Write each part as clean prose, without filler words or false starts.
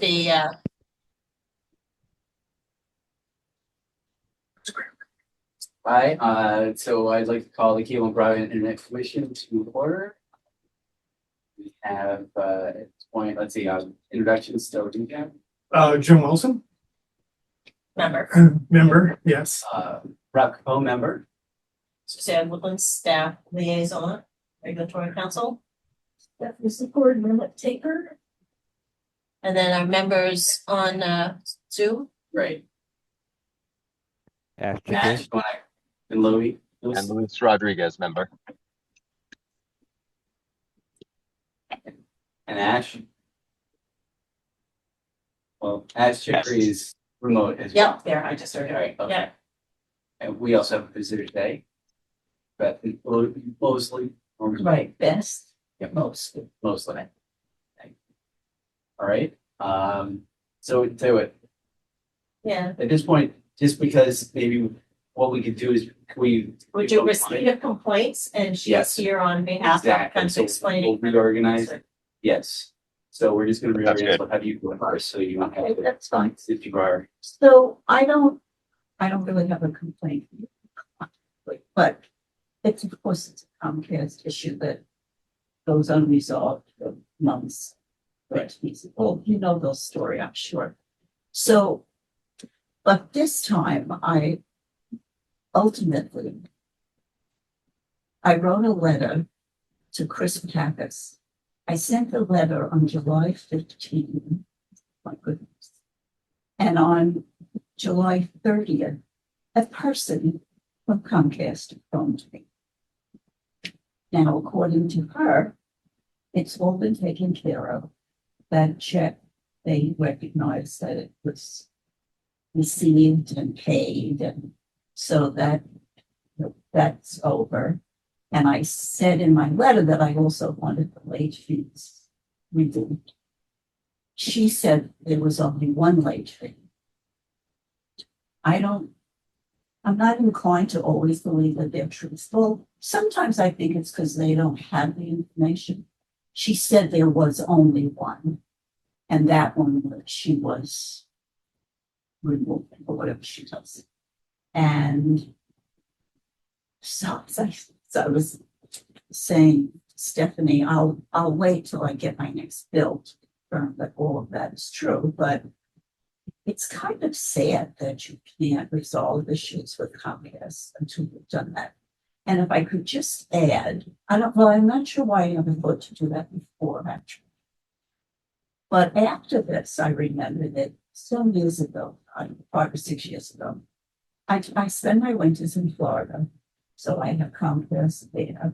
be, Hi, so I'd like to call the Cable and Broadband Internet Commission to order. We have, at this point, let's see, introductions, so do you have? Jim Wilson, member, yes. Rep Co member, Suzanne Woodland, staff liaison, regulatory council. Stephanie Support, Minute Taker. And then our members on Zoom. right? Ash Ash, and Louis. And Luis Rodriguez, member. And Ash. Well, Ash Chicory is remote as well. Yep, there, I just heard All right, it. okay. Yeah, And we also have a visitor today. But mostly. right, best, Yeah. most. Mostly. All right, so do it. Yeah, At this point, just because maybe what we could do is we. would you receive of complaints and she's Yes. here on behalf of Exactly. kind of So explaining. we'll reorganize. Yes. So we're just gonna That's reorganize, good. we'll have you go first, so you don't have Okay, to, that's fine. if you are. So I don't really have a complaint. But it's, of course, it's a Comcast issue that goes unresolved for months. Right, well, you know the story, I'm sure. So, but this time I ultimately wrote a letter to Chris Pappas. I sent the letter on July 15. My goodness. And on July 30th, a person from Comcast phoned me. Now, according to her, it's all been taken care of. That check, they recognized that it was received and paid, and so that's over. And I said in my letter that I also wanted the late fees removed. She said there was only one late fee. I'm not inclined to always believe that they're truthful. Sometimes I think it's because they don't have the information. She said there was only one, and that one she was removed or whatever she does. And so I was saying, Stephanie, I'll wait till I get my next bill to confirm that all of that is true, but it's kind of sad that you can't resolve issues with Comcast until you've done that. And if I could just add, I'm not sure why I never thought to do that before, actually. But after this, I remembered that some years ago, 5 or 6 years ago, I spend my winters in Florida. So I have Comcast there.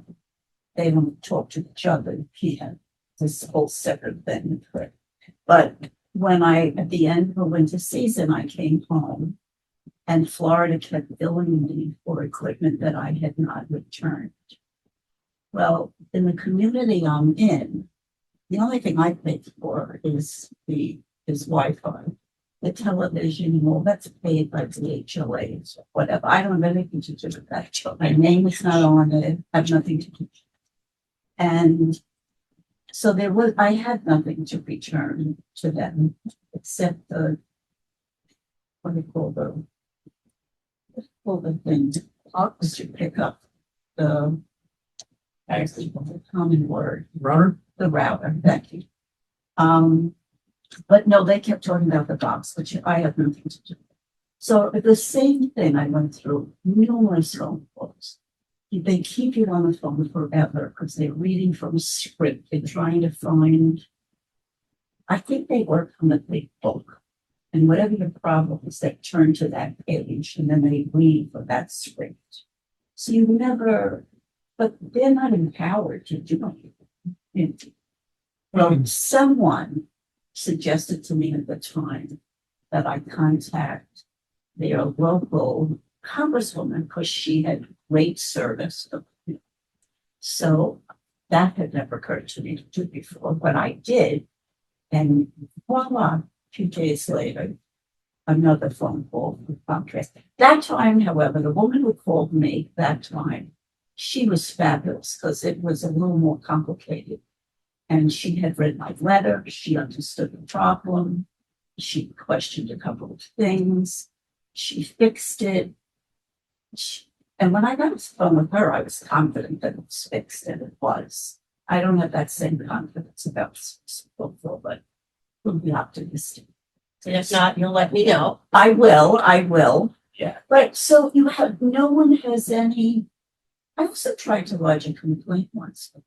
They don't talk to each other here. This whole separate thing. But when at the end of the winter season, I came home, and Florida kept billing me for equipment that I had not returned. Well, in the community I'm in, the only thing I pay for is Wi-Fi. The television and all that's paid by the HOAs or whatever. I don't have anything to do with that. My name is not on it. I have nothing to do. And so I had nothing to return to them except what do you call the thing? Was to pick up the common word. Router? The router, thank you. But no, they kept talking about the box, which I have nothing to do. So the same thing I went through numerous phone calls. They keep you on the phone forever because they're reading from a script. They're trying to find, I think they work on a big book. And whatever the problem is, they turn to that page and then they read from that script. So you never, but they're not empowered to do anything. Well, someone suggested to me at the time that I contact their local congresswoman because she had great service. So that had never occurred to me to do before, but I did. And voila, a few days later, another phone call from Comcast. That time, however, the woman who called me that time, she was fabulous because it was a little more complicated. And she had read my letter. She understood the problem. She questioned a couple of things. She fixed it. And when I got off the phone with her, I was confident that it was fixed, and it was. I don't have that same confidence about Spookville, but we'll be optimistic. And if not, you'll let me know. I will. Yeah. But so no one has any, I also tried to lodge a complaint once with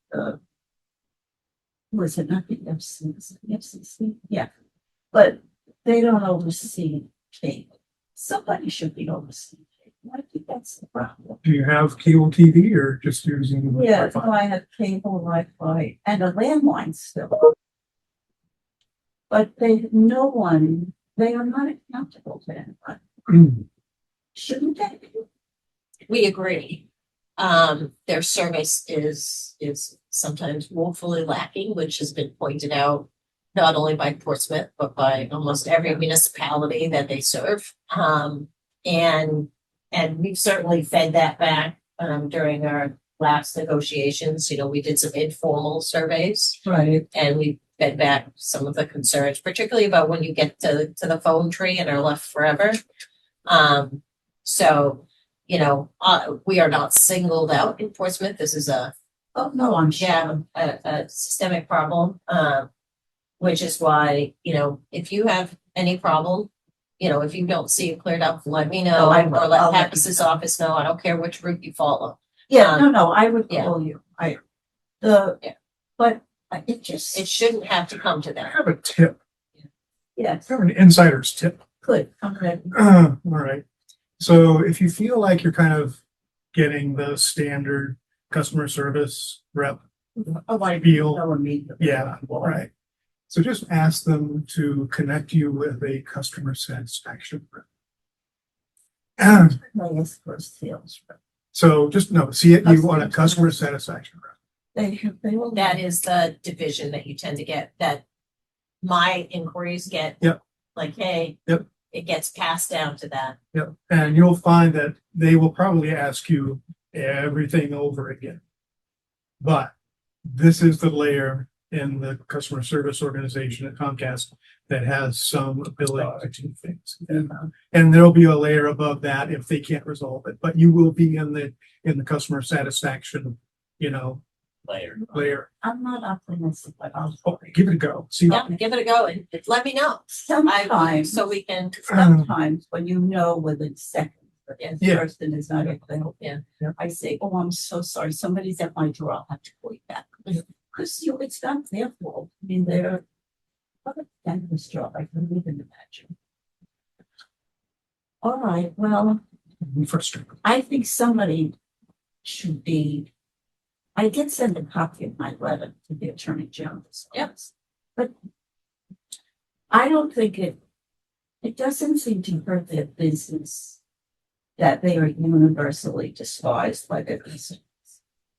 was it not the FCC? The FCC? Yeah. But they don't oversee cable. Somebody should be overseeing cable. I think that's the problem. Do you have cable TV or just using? Yeah, Wi-Fi? no, I have cable, Wi-Fi, and a landline still. But they are not accountable to anyone. Shouldn't they be? We agree. Their service is sometimes woefully lacking, which has been pointed out not only by Portsmouth, but by almost every municipality that they serve. And we've certainly fed that back during our last negotiations. You know, we did some informal surveys Right. and we fed back some of the concerns, particularly about when you get to the phone tree and are left forever. So, you know, we are not singled out in Portsmouth. This is a systemic problem. Which is why, you know, if you have any problem, you know, if you don't see it cleared up, let me know, Oh, I will. or I'll let let Pappas' office know. I don't care which route you follow. Yeah, no, I would yeah. call you. Yeah. But it It shouldn't have to come to I that. have a tip. yes, I have an insider's tip. good. I'm ready. All right. So if you feel like you're kind of getting the standard customer service rep Oh, I feel, know immediately. yeah, right. So just ask them to connect you with a customer satisfaction rep. Yes, first sales rep. So just see it, you want a customer satisfaction rep. They will. That is the division that you tend to get, that my inquiries get. Yep. Like, hey. Yep. It gets passed down to that. Yep. And you'll find that they will probably ask you everything over again. But this is the layer in the customer service organization at Comcast that has some ability to do things. And there'll be a layer above that if they can't resolve it, but you will be in the customer satisfaction, layer. I'm not optimistic, but I'll. Give it a go. See. Yeah, give it a go and let me know. Sometimes, So we can. sometimes when you know within seconds that the Yeah. person is not available. Yeah. I say, oh, I'm so sorry. Somebody's at my door. I'll have to call you back. Because it's not their fault. I mean, they're other than this job. I couldn't even imagine. All right. Well, I'm frustrated. I think somebody should be. I did send a copy of my letter to the Attorney General's office. But I don't think it doesn't seem to hurt their business that they are universally despised by their business.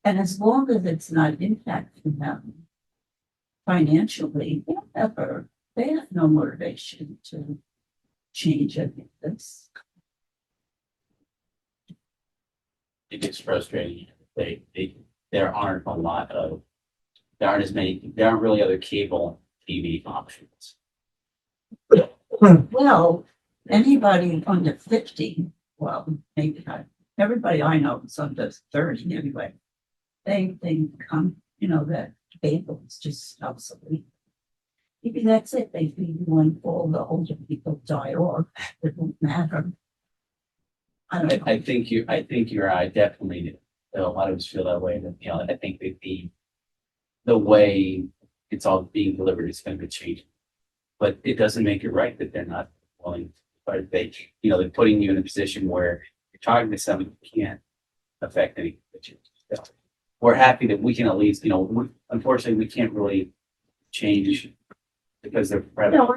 And as long as it's not impacting them financially, they have no motivation to change any of this. It gets frustrating. There aren't really other cable TV options. Well, anybody under 50, well, maybe not, everybody I know is under 30 anyway. They come, that cable is just obsolete. Maybe that's it. They feed when all the older people die off. It won't matter. I don't know. I think you're right. Definitely, a lot of us feel that way. That I think that the way it's all being delivered is going to change, but it doesn't make it right that they're not willing. But they're putting you in a position where you're talking to someone who can't affect anything that you. We're happy that we can at least, unfortunately, we can't really change because they're private. No,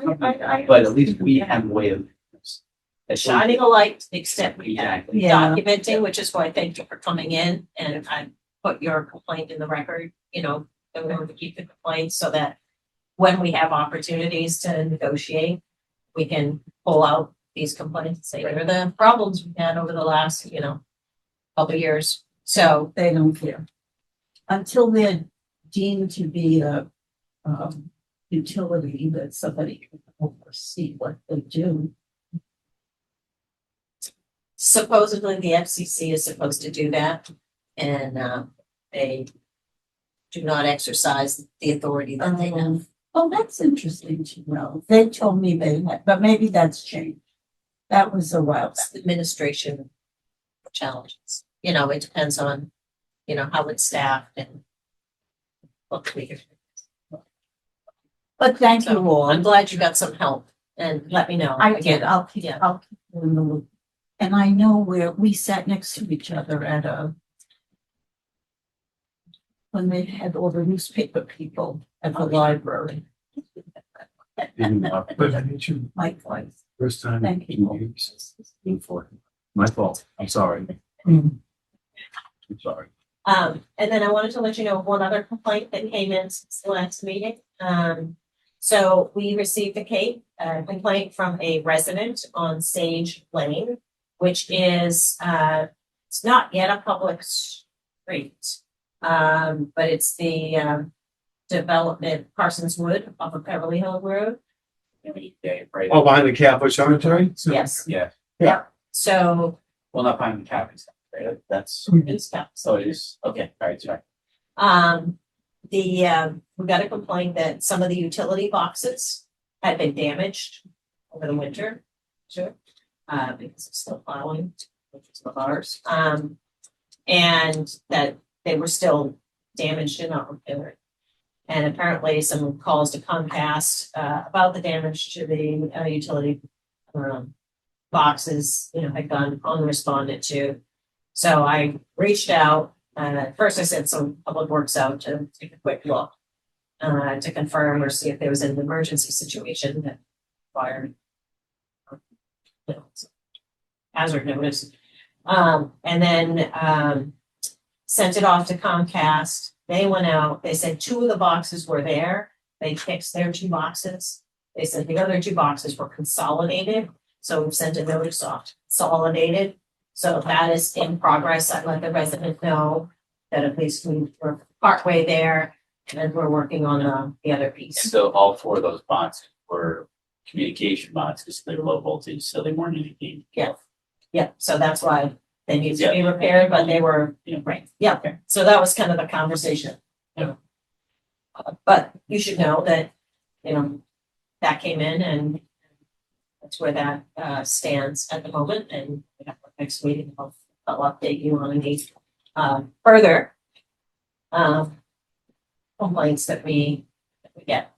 But at least we have a way of Shining a light to the extent we can. Exactly. Yeah. Documenting, which is why I thank you for coming in, and I put your complaint in the record, and we're going to keep the complaint so that when we have opportunities to negotiate, we can pull out these complaints and say, here are the problems we've had over the last, couple of years. So They don't care. Until they're deemed to be a utility that somebody can oversee what they do. Supposedly the FCC is supposed to do that, and they do not exercise the authority that they have. Oh, that's interesting to know. They told me they had, but maybe that's changed. That was a while back. It's administration challenges. You know, it depends on, how it's staffed and what we. But thank you So all. I'm glad you got some help, and let me know. I did. Again, I'll keep yeah. you in the loop. And I know where we sat next to each other at when they had all the newspaper people at the library. But I need you, Likewise. First time. Thank you. My fault. I'm sorry. mm, I'm sorry. And then I wanted to let you know of one other complaint that came in since the last meeting. So we received a complaint from a resident on Sage Lane, which is, it's not yet a public street. But it's the, development Parsons Wood off of Beverly Hill Road. Right. Oh, behind the Catholic cemetery? so- Yes, Yeah, so well, not behind the cabin, right? That's, it's got. so it is, okay, all right, sorry. We got a complaint that some of the utility boxes had been damaged over the winter. Sure. Because it's still plowing, which is of ours. And that they were still damaged and not repaired. And apparently some calls to Comcast, about the damage to the utility, boxes, had gone unresponded to. So I reached out, first I sent some public works out to take a quick look, to confirm or see if there was an emergency situation that required hazard notice. And then, sent it off to Comcast. They went out, they said 2 of the boxes were there. They fixed their 2 boxes. They said the other 2 boxes were consolidated. So we've sent a notice off, consolidated. So that is in progress. I let the resident know that at least we're partway there and we're working on the other And piece. so all 4 of those boxes were communication boxes, they're low voltage, so they weren't anything. Yeah, so that's why they need to be repaired, but they were, right, yeah. So that was kind of the conversation. But you should know that, that came in and that's where that stands at the moment. And next week, I'll update you on any further complaints that we get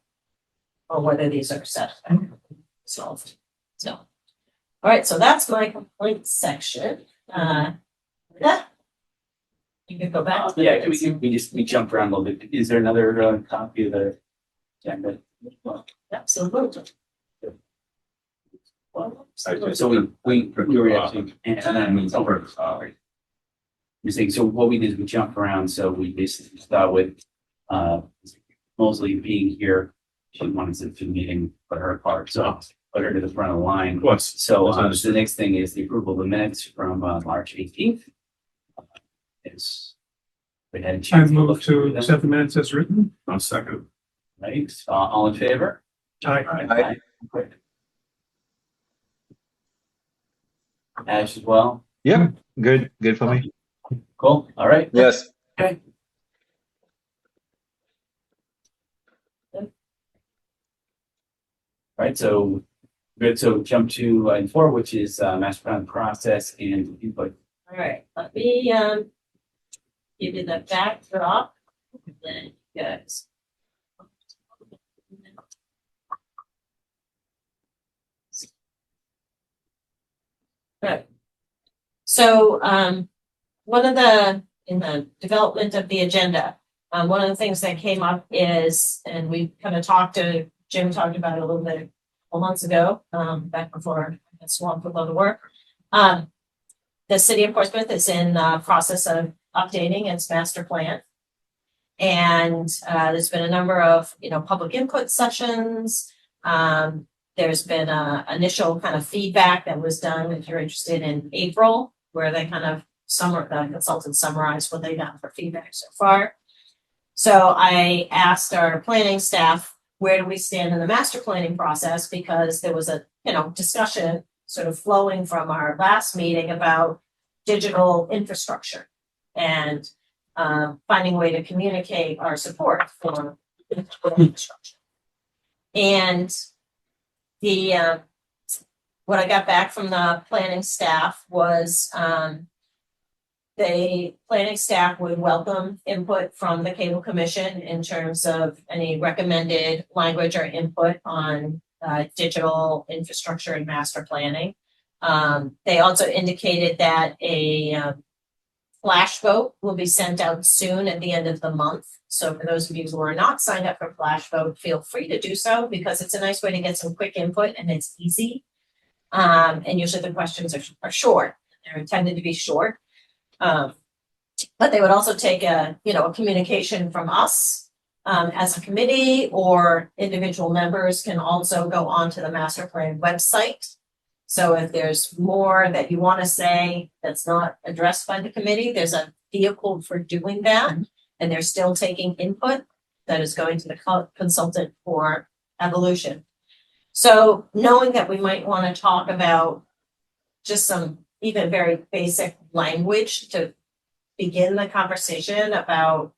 or whether these are solved. So, all right, so that's my complaint section. Yeah. You can go back. Yeah, we jumped around a little bit. Is there another copy of the agenda? Absolutely. So we were actually, and then sorry. You're saying, so what we did is we jumped around, so we basically start with Mosley being here. She wanted to do the meeting for her part, so put her to the front of the line. Of course. So the next thing is the approval of the minutes from March 18th. Is we had a I chance move to through them, accept the minutes as written. I'll second. right? All in favor? Aye. Aye. Great. Ash as well. Yep, good for me. Cool. All right. Yes. Okay. Right, so good. So jump to item 4, which is master plan process and input. All right, let me give you the backdrop. And then you guys. Right. So one of in the development of the agenda, one of the things that came up is, and we kind of Jim talked about it a little bit a couple months ago, back before I got swamped with other work. The city of Portsmouth is in the process of updating its master plan. And there's been a number of, public input sessions. There's been initial kind of feedback that was done, if you're interested, in April, where they kind of the consultants summarized what they got for feedback so far. So I asked our planning staff where do we stand in the master planning process? Because there was a, discussion sort of flowing from our last meeting about digital infrastructure and finding a way to communicate our support for digital infrastructure. And the what I got back from the planning staff was the planning staff would welcome input from the cable commission in terms of any recommended language or input on digital infrastructure and master planning. They also indicated that a flash vote will be sent out soon at the end of the month. So for those of you who are not signed up for flash vote, feel free to do so because it's a nice way to get some quick input and it's easy. And usually the questions are short. They're intended to be short. But they would also take a communication from us as a committee, or individual members can also go onto the master plan website. So if there's more that you want to say that's not addressed by the committee, there's a vehicle for doing that. And they're still taking input that is going to the consultant for evolution. So knowing that we might want to talk about just some even very basic language to begin the conversation about,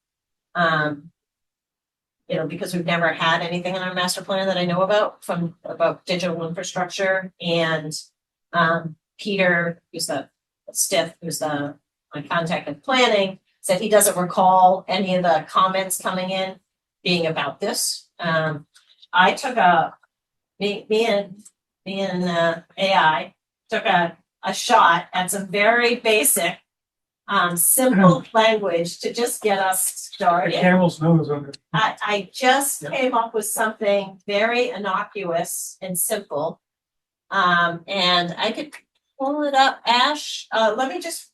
because we've never had anything in our master plan that I know about digital infrastructure. And Peter, who's my contact in planning, said he doesn't recall any of the comments coming in being about this. I took me and AI took a shot at some very basic, simple language to just get us The started. camel's nose under. I just came up with something very innocuous and simple. And I could pull it up. Ash, let me just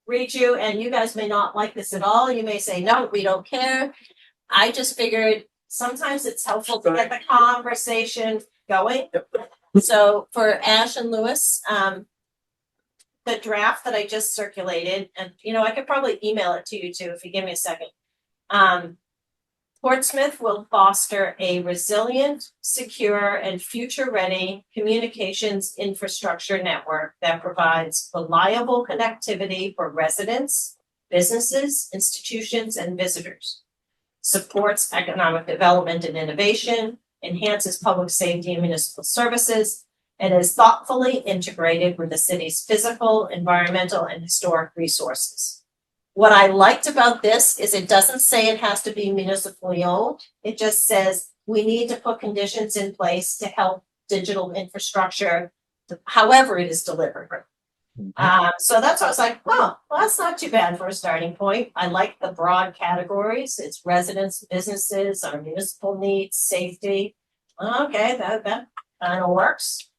read you, and you guys may not like this at all. You may say, no, we don't care. I just figured sometimes it's helpful to get the conversation going. So for Ash and Lewis, the draft that I just circulated, and I could probably email it to you too if you give me a second. Portsmouth will foster a resilient, secure, and future-ready communications infrastructure network that provides reliable connectivity for residents, businesses, institutions, and visitors, supports economic development and innovation, enhances public safety and municipal services, and is thoughtfully integrated with the city's physical, environmental, and historic resources. What I liked about this is it doesn't say it has to be municipally owned. It just says we need to put conditions in place to help digital infrastructure, however it is delivered. So that's why I was like, well, that's not too bad for a starting point. I like the broad categories. It's residents, businesses, our municipal needs, safety. Okay, that kind of works.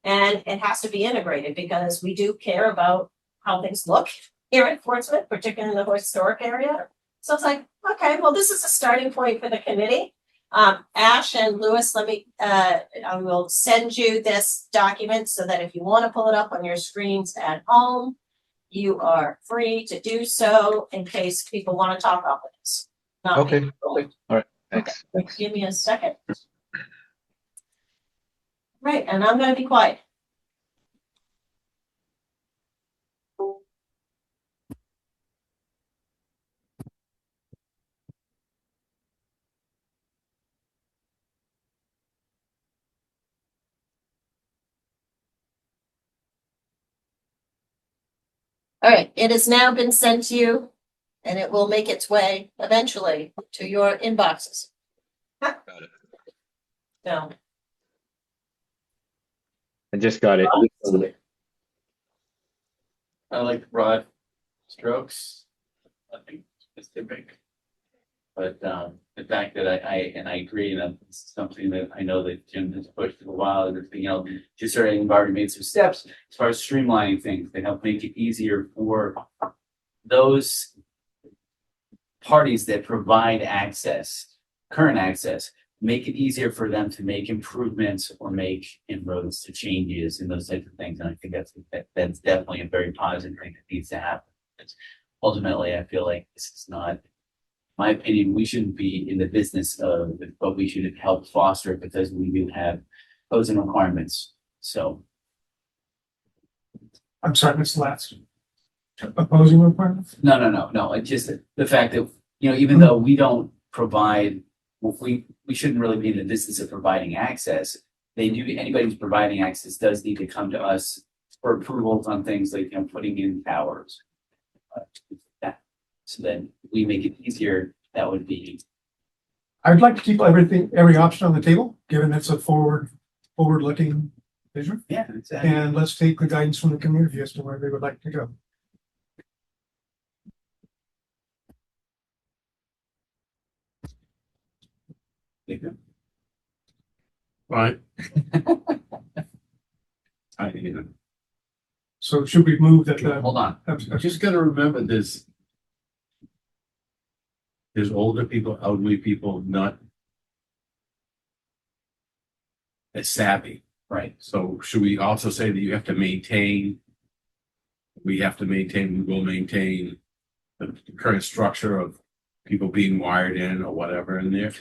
And it has to be integrated because we do care about how things look here at Portsmouth, particularly in the historic area. So it's like, okay, well, this is a starting point for the committee. Ash and Lewis, I will send you this document so that if you want to pull it up on your screens at home, you are free to do so in case people want to talk about this. Okay. All right. Thanks. Give me a second. Right, and I'm going to be quiet. All right, it has now been sent to you, and it will make its way eventually to your inboxes. Got it. So, I just got it. I like the broad strokes. I think it's typical. But the fact that I agree that this is something that I know that Jim has pushed for a while, and everything else, just already already made some steps as far as streamlining things. They help make it easier for those parties that provide access, current access, make it easier for them to make improvements or make inroads to changes and those types of things. And I think that's definitely a very positive thing that needs to happen. Because ultimately, I feel like this is not my opinion, we shouldn't be in the business of it, but we should help foster it because we do have codes and requirements. So, I'm sorry, Mr. Last. Opposing requirements? no, it's just the fact that, even though we don't provide, we shouldn't really be in the business of providing access. Anybody who's providing access does need to come to us for approvals on things like, putting in towers. That, so then we make it easier, that would be, I'd like to keep every option on the table, given it's a forward-looking vision. yeah, exactly. And let's take the guidance from the community as to where they would like to go. Right. I hear you. So should we move that Hold on. Just gotta remember this. There's older people, elderly people, not as savvy. Right. So should we also say that you have to maintain? We will maintain the current structure of people being wired in or whatever in there.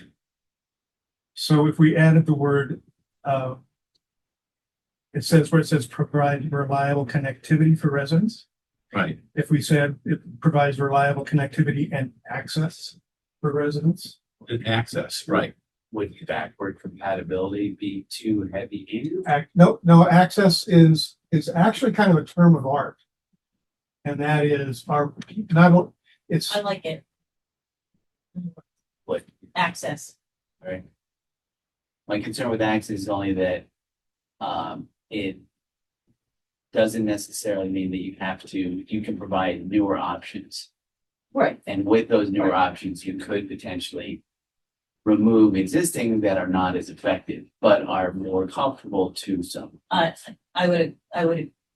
So if we added the word, it says where it says provide reliable connectivity for residents. Right. If we said it provides reliable connectivity and access for residents. And access, right. Would backward compatibility be too heavy in? No, access is actually kind of a term of art. And that is it's, I like it. What? Access. Right. My concern with access is only that it doesn't necessarily mean that you can provide newer options. Right. And with those newer options, you could potentially remove existing that are not as effective, but are more comfortable to some. I would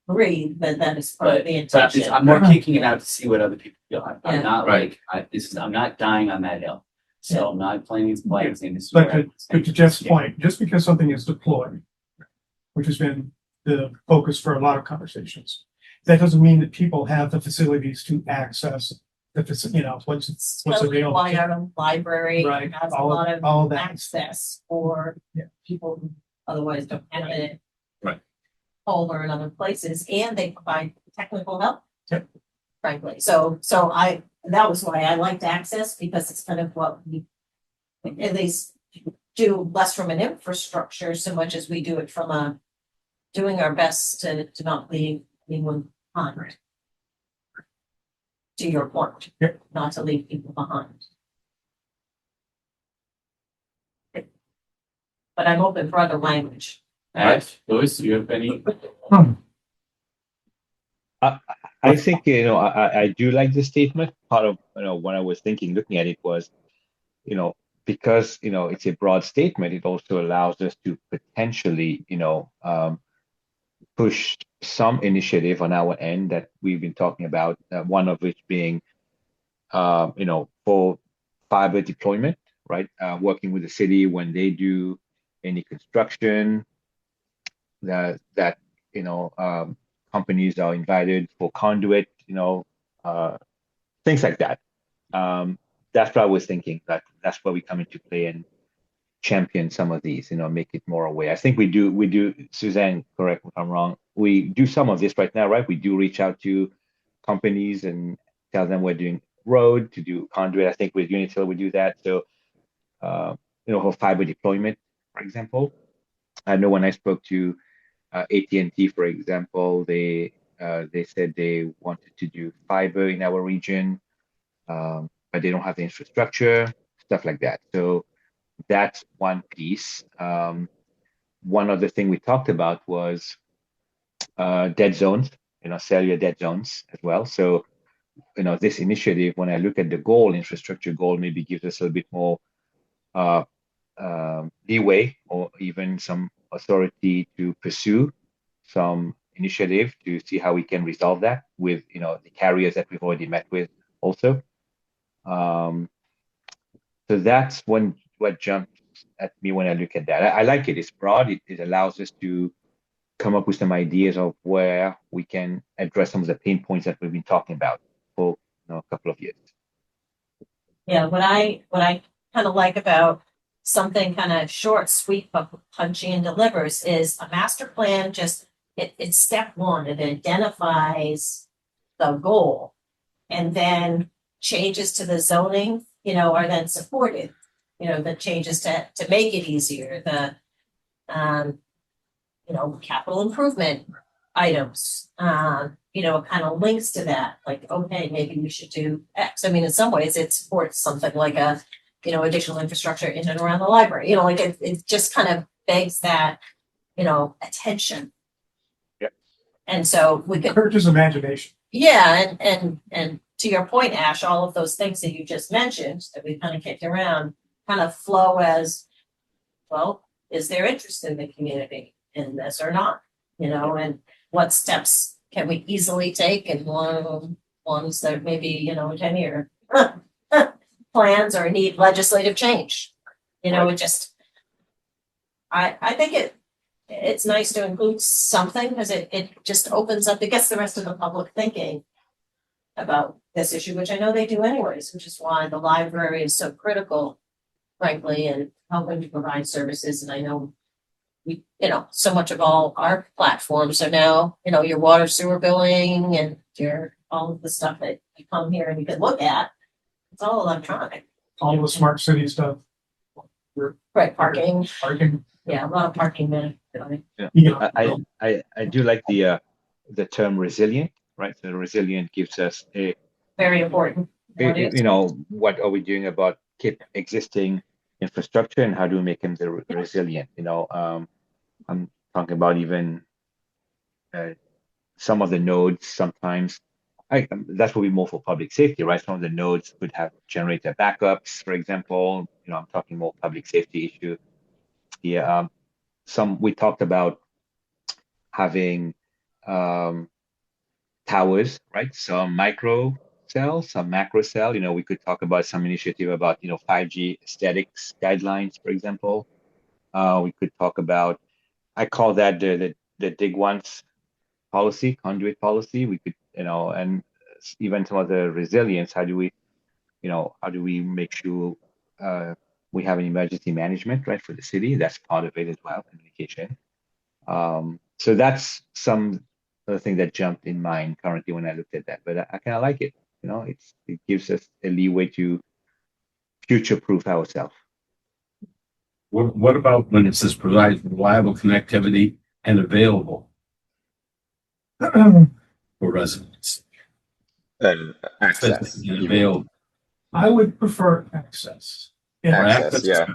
agree that is part of the But intention. I'm more kicking it out to see what other people feel. I'm Yeah. not Right. I'm not dying on that hill. So I'm not playing these players saying this is but where I to, was but to Jeff's point, just because something is deployed, which has been the focus for a lot of conversations, that doesn't mean that people have the facilities to access what's It's available. why our library Right, has a all lot of of that. access for Yeah. people who otherwise don't have it. Right. Over in other places, and they provide technical help. Yep. Frankly, that was why I liked access, because it's kind of what we at least do, less from an infrastructure so much as we do it from doing our best to not leave anyone behind. To your point, Yep. not to leave people behind. But I'm open for other language. Ash, Louis, do you have any? I think, I do like this statement. Part of, what I was thinking, looking at it was, because, it's a broad statement, it also allows us to potentially, push some initiative on our end that we've been talking about, one of which being, for fiber deployment, right? Working with the city when they do any construction, that companies are invited for conduit, things like that. That's what I was thinking. That's where we come into play and champion some of these, make it more aware. I think we do, Suzanne, correct me if I'm wrong. We do some of this right now, right? We do reach out to companies and tell them we're doing road to do conduit. I think with Unitil we do that. So, for fiber deployment, for example, I know when I spoke to AT&T, for example, they said they wanted to do fiber in our region, but they don't have the infrastructure, stuff like that. So that's one piece. One other thing we talked about was dead zones, cellular dead zones as well. So, this initiative, when I look at the goal, infrastructure goal, maybe gives us a little bit more leeway or even some authority to pursue some initiative to see how we can resolve that with the carriers that we've already met with also. So that's what jumped at me when I look at that. I like it. It's broad. It allows us to come up with some ideas of where we can address some of the pain points that we've been talking about for a couple of years. Yeah, what I kind of like about something kind of short, sweet, but punchy and delivers is a master plan. Just it's step one. It identifies the goal, and then changes to the zoning, are then supported. The changes to make it easier. Um, capital improvement items, kind of links to that, like, okay, maybe we should do X. I mean, in some ways it supports something like additional infrastructure in and around the library, like it just kind of begs that, attention. Yep. And so we could, Encourages imagination. yeah, and to your point, Ash, all of those things that you just mentioned that we kind of kicked around kind of flow as, well, is there interest in the community in this or not? And what steps can we easily take, and ones that maybe, 10-year plans or need legislative change. It just, I think it's nice to include something, because it just opens up, it gets the rest of the public thinking about this issue, which I know they do anyways, which is why the library is so critical, frankly, and helping to provide services. And I know we, so much of all our platforms are now, your water sewer billing and your, all of the stuff that you come here and you can look at. It's all electronic. All the smart city stuff. Right, parking, Parking. yeah, a lot of parking there. I do like the term resilient, right? So resilient gives us Very important. what are we doing about keep existing infrastructure, and how do we make them resilient? I'm talking about even some of the nodes sometimes. That would be more for public safety, right? Some of the nodes could have generator backups, for example. I'm talking more public safety issue. Yeah. We talked about having towers, right? Some micro cell, some macro cell. We could talk about some initiative about 5G aesthetics guidelines, for example. We could talk about, I call that the dig once policy, conduit policy. We could, and even some of the resilience. How do we make sure we have an emergency management, right, for the city? That's part of it as well, communication. So that's some other thing that jumped in mind currently when I looked at that. But I kind of like it. It gives us a leeway to future-proof ourselves. What about when it says provide reliable connectivity and available for residents? And access. And available. I would prefer access. Access, yeah.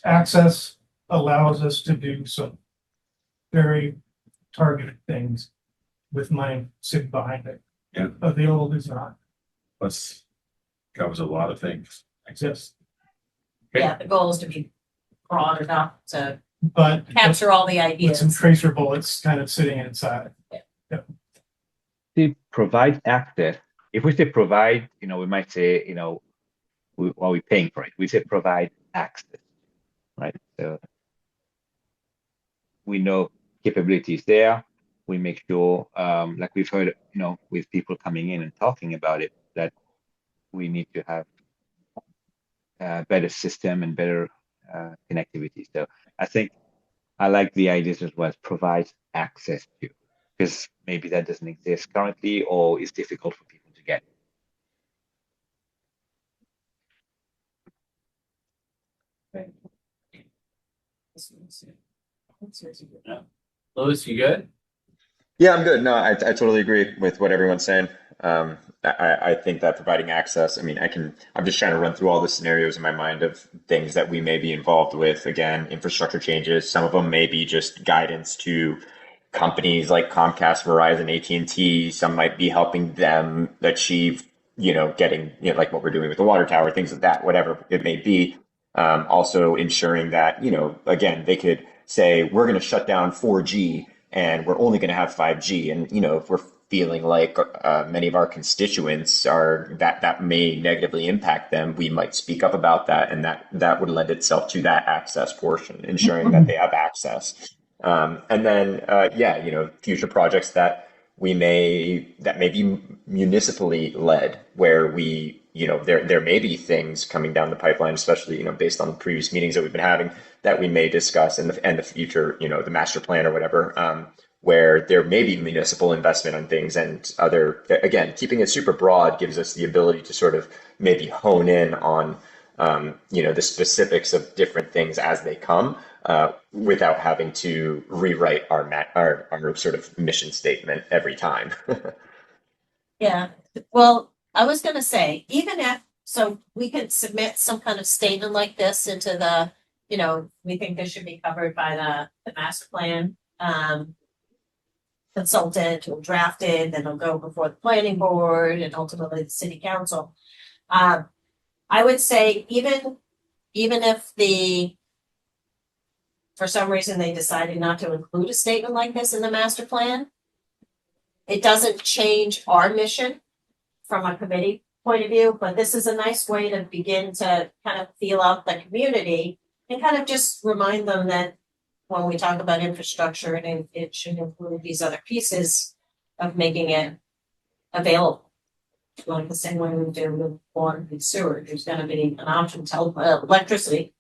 Access allows us to do some very targeted things with money sitting behind it. Yeah. Available does not Plus covers a lot of things. exist, Yeah, the goal is to be broad enough to but capture all the with some ideas. tracer bullets kind of sitting inside. See, provide access. If we say provide, we might say, while we're paying for it, we say provide access, right? So we know capabilities there. We make sure, like we've heard, with people coming in and talking about it, that we need to have a better system and better connectivity. So I think I like the ideas as well as provide access to, because maybe that doesn't exist currently or is difficult for people to get. Louis, you good? Yeah, I'm good. No, I totally agree with what everyone's saying. I think that providing access, I'm just trying to run through all the scenarios in my mind of things that we may be involved with. Again, infrastructure changes. Some of them may be just guidance to companies like Comcast, Verizon, AT&T. Some might be helping them achieve, getting, like what we're doing with the water tower, things like that, whatever it may be. Also ensuring that, again, they could say, we're going to shut down 4G and we're only going to have 5G. And, if we're feeling like many of our constituents are that may negatively impact them, we might speak up about that. And that would lend itself to that access portion, ensuring that they have access. And then, future projects that may be municipally led, where we there may be things coming down the pipeline, especially, based on the previous meetings that we've been having, that we may discuss in the future, the master plan or whatever, where there may be municipal investment on things, and again, keeping it super broad gives us the ability to sort of maybe hone in on, the specifics of different things as they come, without having to rewrite our sort of mission statement every time. Yeah, well, I was gonna say, even if, so we could submit some kind of statement like this into the, we think this should be covered by the master plan. Consultant will draft it, then it'll go before the planning board and ultimately the city council. I would say even if for some reason they decided not to include a statement like this in the master plan, it doesn't change our mission from a committee point of view, but this is a nice way to begin to kind of feel out the community and kind of just remind them that when we talk about infrastructure, and it should include these other pieces of making it available. Like the same way we do with water and sewer, there's gonna be an option, electricity,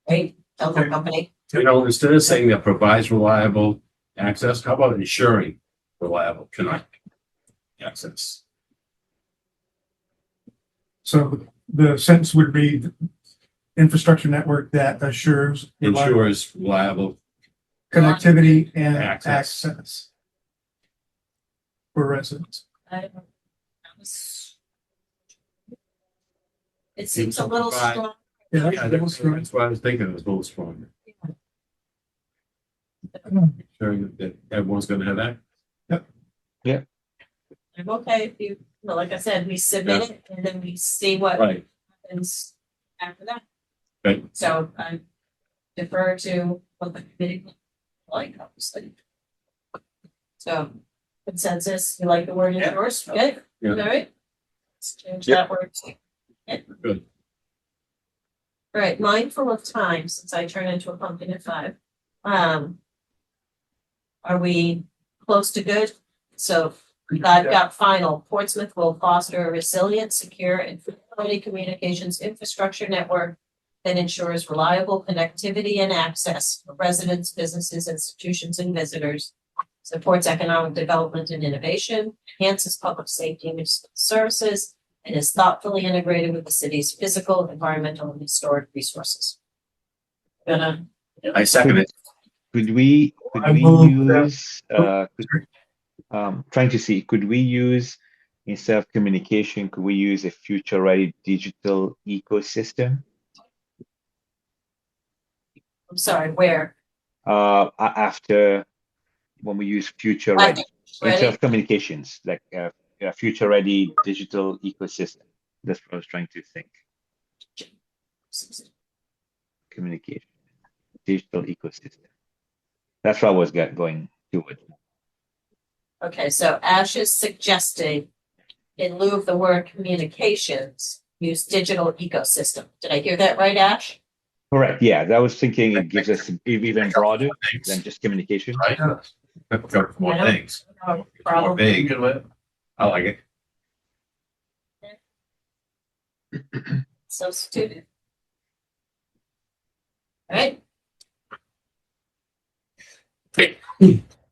right? Telephone company. Instead of saying that provides reliable access, how about ensuring reliable connect access? So the sentence would read, infrastructure network that assures Ensures reliable. connectivity and Access. access for residents. It seems a little strong. Yeah, Yeah, that's what I was thinking. It was a little stronger. Ensuring that everyone's going to have that. I'm okay if you, like I said, we submit it and then we see what Right. happens after that. Right. So I defer to what the committee like, obviously. So consensus, you like the word Yeah. endorse, good? Yeah. All right. Let's change Yep. that word. Good. All right, mindful of time, since I turn into a pumpkin at 5. Are we close to good? So I've got final. Portsmouth will foster a resilient, secure, and quality communications infrastructure network that ensures reliable connectivity and access for residents, businesses, institutions, and visitors, supports economic development and innovation, enhances public safety and municipal services, and is thoughtfully integrated with the city's physical, environmental, and historic resources. I second it. Could we I will, use trying to see, could we use, instead of communication, could we use a future ready digital ecosystem? I'm sorry, where? After when we use future ready instead of communications, like a future ready digital ecosystem. That's what I was trying to think. Communication, digital ecosystem. That's what I was going toward. Okay, so Ash is suggesting, in lieu of the word communications, use digital ecosystem. Did I hear that right, Ash? Correct. Yeah, I was thinking it gives us even broader than just communication. Right? Cover more Yeah. things. No More problem. vague. I like it. Substituted. All right,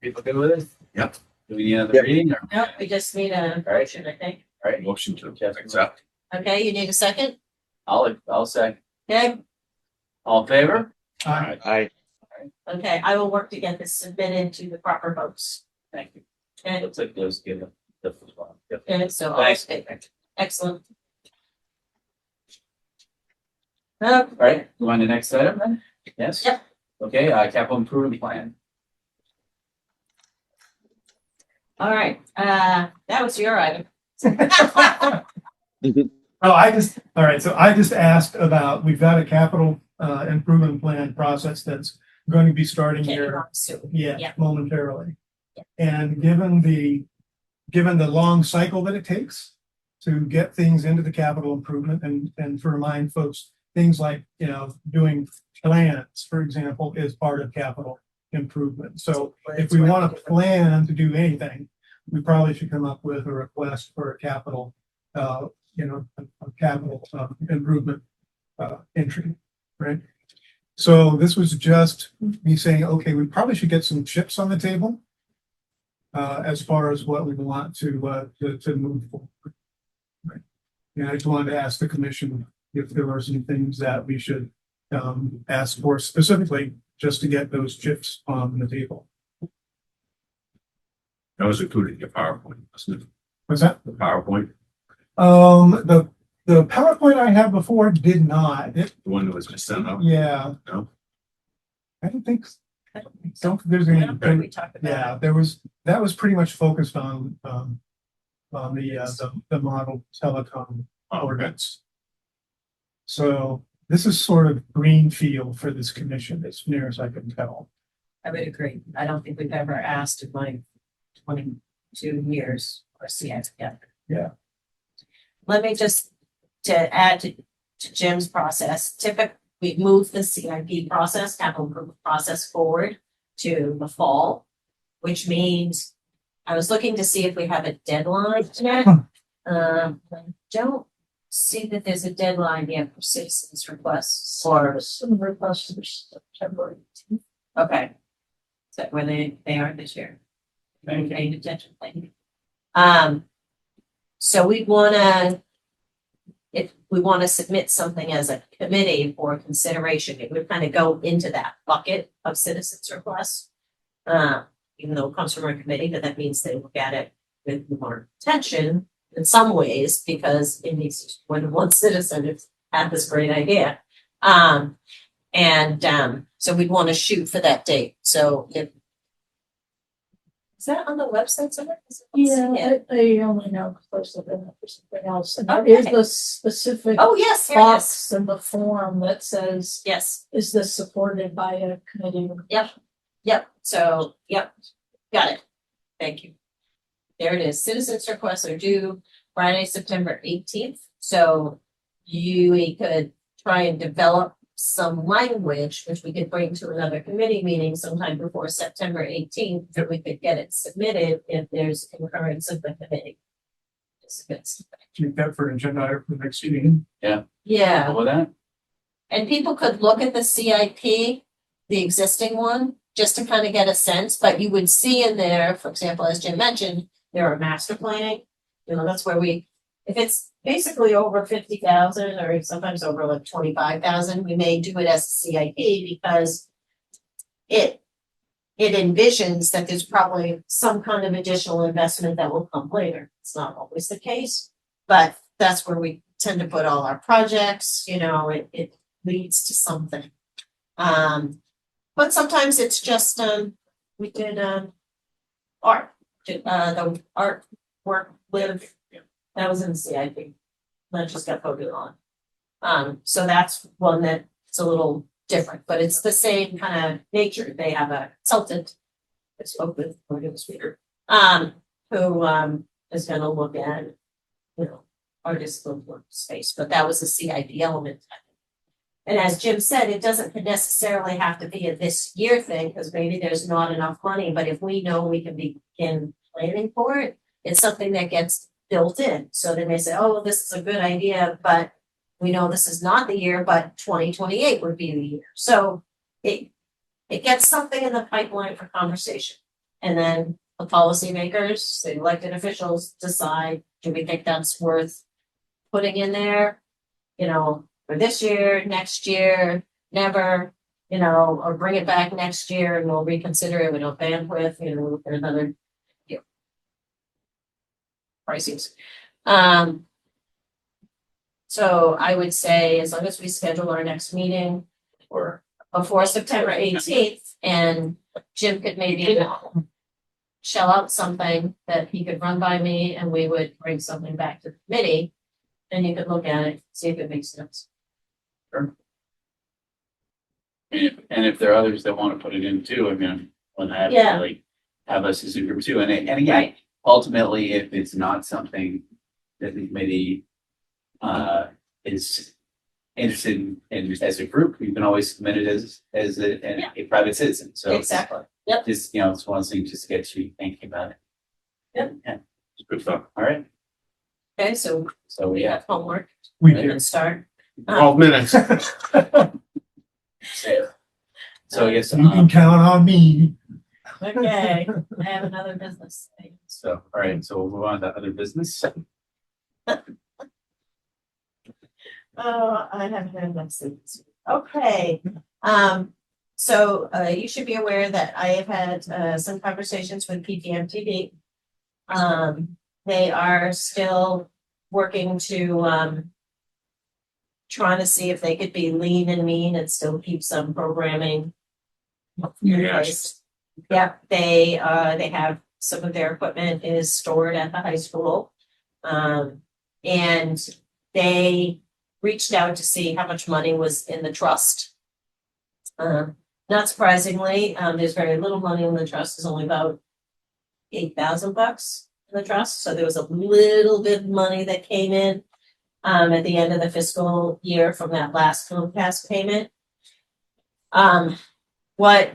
People good with it? Yep. Do we need another Yep. reading? Or? no, we just need a motion, I think. All right. Motion to Yes. accept. Okay, you need a second? I'll say. Okay, All in favor? I okay, I will work to get this submitted to the proper folks. Thank you. Okay, Looks like those give the response. Yep. okay, so, Thanks. excellent. All right, go on to the next item then? Yes? Yep. Okay, capital improvement plan. All right, that was your item. Oh, all right, so I just asked about, we've got a capital improvement plan process that's going to be starting Okay, here, soon. yeah, Yeah. momentarily. Yeah. And given the long cycle that it takes to get things into the capital improvement, and to remind folks, things like, doing plans, for example, is part of capital improvement. So if we want to plan to do anything, we probably should come up with a request for a capital, a capital improvement entry, right? So this was just me saying, okay, we probably should get some chips on the table as far as what we want to move forward. Right. And I just wanted to ask the commission if there were some things that we should ask for specifically just to get those chips on the table. That was included in your PowerPoint, wasn't it? What's that? The PowerPoint, The PowerPoint I had before did not. the one that was just sent out. Yeah. No? I don't think there's any. We talked about Yeah, that was pretty much focused on the model telecom ordinance. So this is sort of greenfield for this commission, as near as I can tell. I would agree. I don't think we've ever asked in my 22 years or CI together. Yeah. Let me just, to add to Jim's process, typically we move the CIP process, capital improvement process forward to the fall, which means I was looking to see if we have a deadline yet. I don't see that there's a deadline yet for citizens requests or Some requests for September 18th. okay. Is that where they are this year? Very paying attention, thank you. So if we wanna submit something as a committee for consideration, it would kind of go into that bucket of citizens requests. Even though it comes from our committee, but that means they look at it with more attention in some ways, because it needs more than one citizen has had this great idea. So we'd want to shoot for that date. So if is that on the website somewhere? Yeah, I only know close to that for something else. And there is Okay. the specific Oh, yes, here it is. box in the form that says, Yes, is this supported by a committee? yep. So, yep, got it. Thank you. There it is. Citizens requests are due Friday, September 18th. So we could try and develop some language, which we could bring to another committee meeting sometime before September 18th, that we could get it submitted if there's concurrence of the committee. Keep that for an agenda item for the next meeting. Yeah, How about that? and people could look at the CIP, the existing one, just to kind of get a sense, but you would see in there, for example, as Jim mentioned, there are master planning. You know, that's where if it's basically over 50,000 or sometimes over like 25,000, we may do it as a CIP because it envisions that there's probably some kind of additional investment that will come later. It's not always the case, but that's where we tend to put all our projects, you know, it leads to something. But sometimes it's just, we did, art, the art work with, that was in the CIP. That just got voted on. So that's one that's a little different, but it's the same kind of nature. They have a consultant I spoke with, it was weird, who, is gonna look at, you know, artist space, but that was a CIP element. And as Jim said, it doesn't necessarily have to be a this year thing, because maybe there's not enough money, but if we know we can begin planning for it, it's something that gets built in. So they may say, oh, well, this is a good idea, but we know this is not the year, but 2028 would be the year. So it gets something in the pipeline for conversation. And then the policymakers, the elected officials decide, do we think that's worth putting in there? You know, for this year, next year, never, you know, or bring it back next year and we'll reconsider it with no bandwidth, you know, for another year. Pricings. So I would say as long as we schedule our next meeting or before September 18th, and Jim could maybe shell out something that he could run by me and we would bring something back to the committee, and you could look at it, see if it makes sense. Sure. And if there are others that want to put it in too, I mean, when I have Yeah. to like have us as a group too. And again, Right. ultimately, if it's not something that the committee is interested in as a group, you can always submit it as a private citizen. So Exactly. Yep. just, you know, it's one thing just to get you thinking about it. Yep. Yeah. Good stuff. All right. Okay, so So we we have have homework. We We do. can start. 12 minutes. to say it. So I guess, You can count on me. Okay, I have another business thing. so, all right, so we'll move on to other business. Oh, I haven't had enough sleep. Okay, so, you should be aware that I have had, some conversations with PPMTV. They are still working to, trying to see if they could be lean and mean and still keep some programming in place. Yep, they have, some of their equipment is stored at the high school. And they reached out to see how much money was in the trust. Not surprisingly, there's very little money in the trust, it's only about $8,000 in the trust, so there was a little bit of money that came in at the end of the fiscal year from that last Comcast payment. What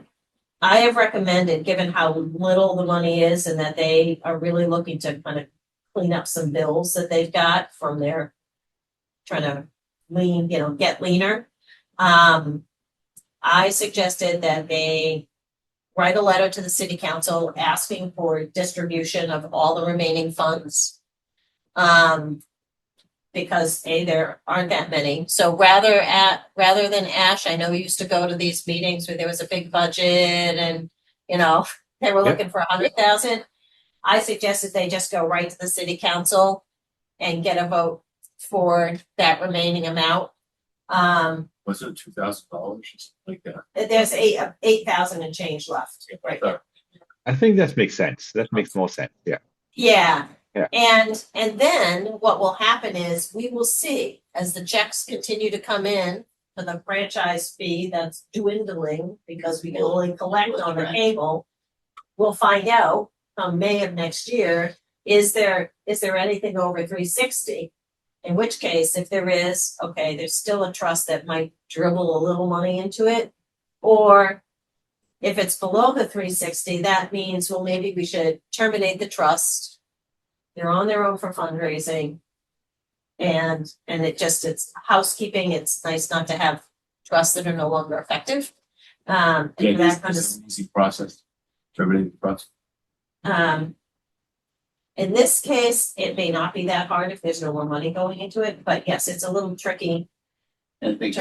I have recommended, given how little the money is and that they are really looking to kind of clean up some bills that they've got from their trying to lean, get leaner. I suggested that they write a letter to the city council asking for distribution of all the remaining funds. Because there aren't that many. So rather than Ash, I know we used to go to these meetings where there was a big budget and, they were looking for 100,000. I suggested they just go right to the city council and get a vote for that remaining amount. Was it $2,000 or something like that? There's 8,000 and change left right now. I think that makes sense. That makes more sense. Yeah. Yeah. Yeah. And then what will happen is we will see as the checks continue to come in for the franchise fee that's dwindling because we can only collect on the cable. We'll find out come May of next year, is there anything over 360? In which case, if there is, okay, there's still a trust that might dribble a little money into it. Or if it's below the 360, that means, well, maybe we should terminate the trust. They're on their own for fundraising. And it's housekeeping. It's nice not to have trusts that are no longer effective. And Yeah, that kind this is an easy process. Terminating the trust. in this case, it may not be that hard if there's no more money going into it, but yes, it's a little tricky. And I think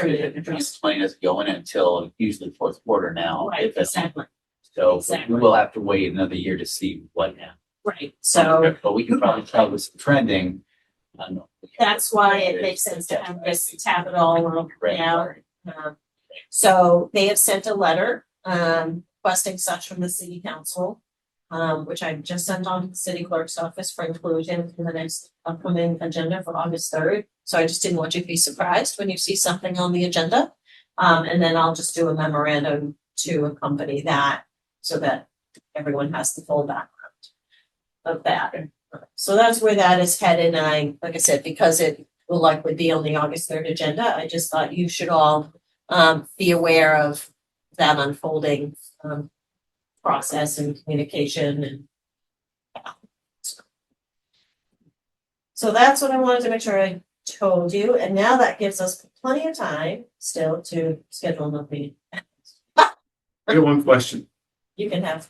this money doesn't go in until usually fourth quarter now. Right, exactly. So Exactly. we will have to wait another year to see what now. Right, so But we can probably tell with some trending. that's why it makes sense to have this tap it all now. So they have sent a letter, requesting such from the city council, which I just sent on to the city clerk's office for inclusion in the next upcoming agenda for August 3rd. So I just didn't want you to be surprised when you see something on the agenda. And then I'll just do a memorandum to accompany that so that everyone has the full background of that. So that's where that is headed. And like I said, because it will likely be on the August 3rd agenda, I just thought you should all be aware of that unfolding process and communication and so that's what I wanted to make sure I told you. And now that gives us plenty of time still to schedule another meeting. I got one question. You can have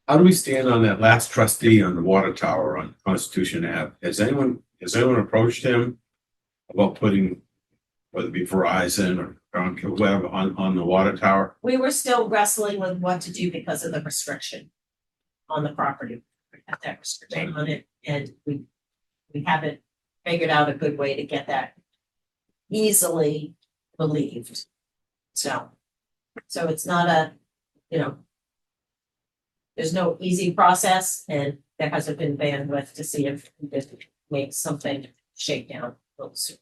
How do we stand on that last trustee on the water tower on Constitution Ave? Has anyone approached him about putting, whether it be Verizon or whatever, on the water tower? we were still wrestling with what to do because of the restriction on the property. We had that restriction on it and we haven't figured out a good way to get that easily relieved. So it's not a, there's no easy process and there hasn't been bandwidth to see if we could make something shake down a little sooner.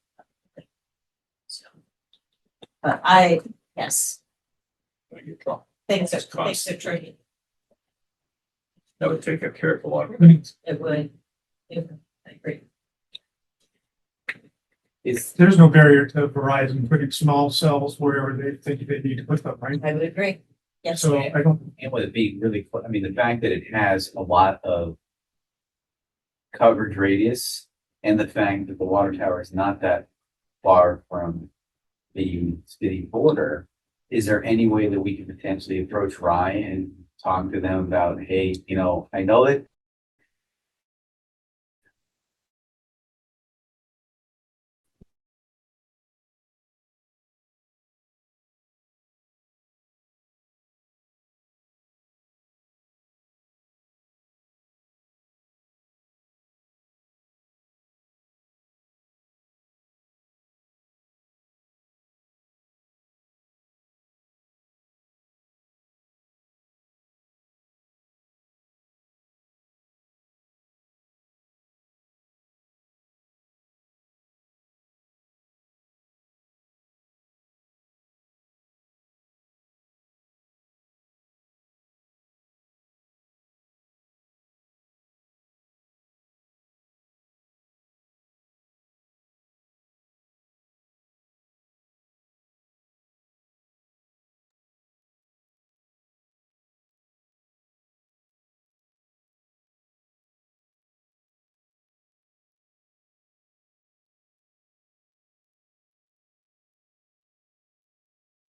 So, but yes, things are tricky. That would take care of a lot of things. It would, I agree. There's no barrier to Verizon putting small cells wherever they think they need to put them, right? I would agree. Yes. So I don't, And with it being really, the fact that it has a lot of coverage radius and the fact that the water tower is not that far from the city border, is there any way that we could potentially approach Ryan and talk to them about, hey, I know that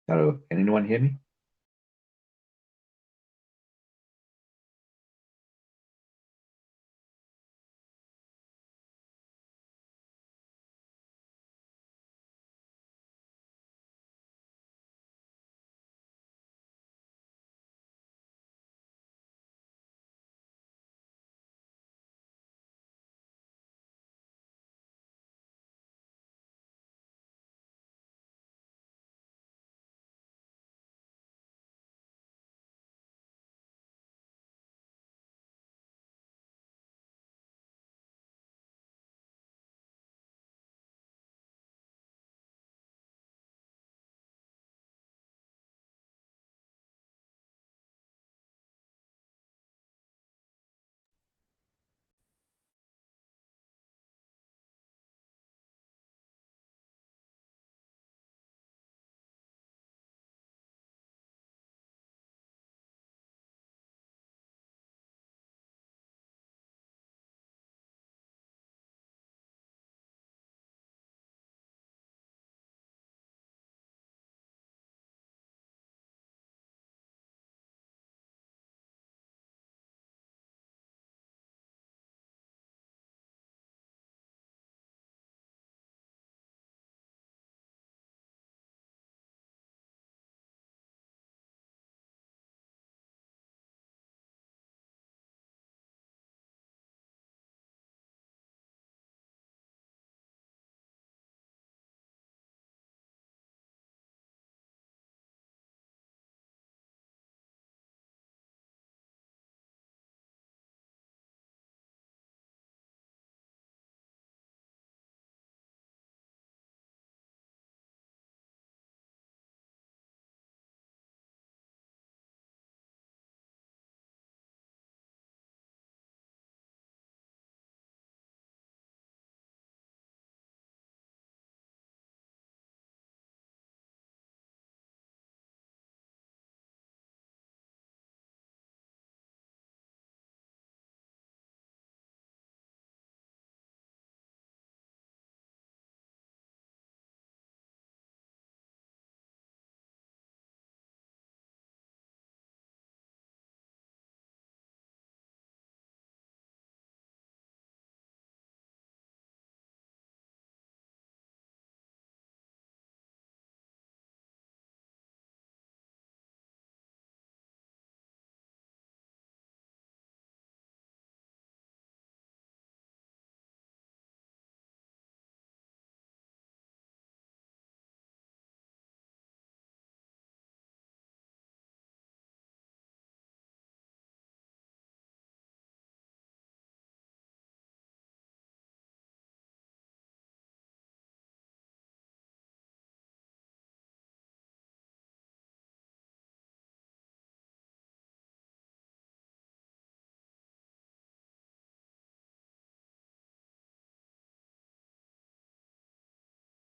Hello, can anyone hear me?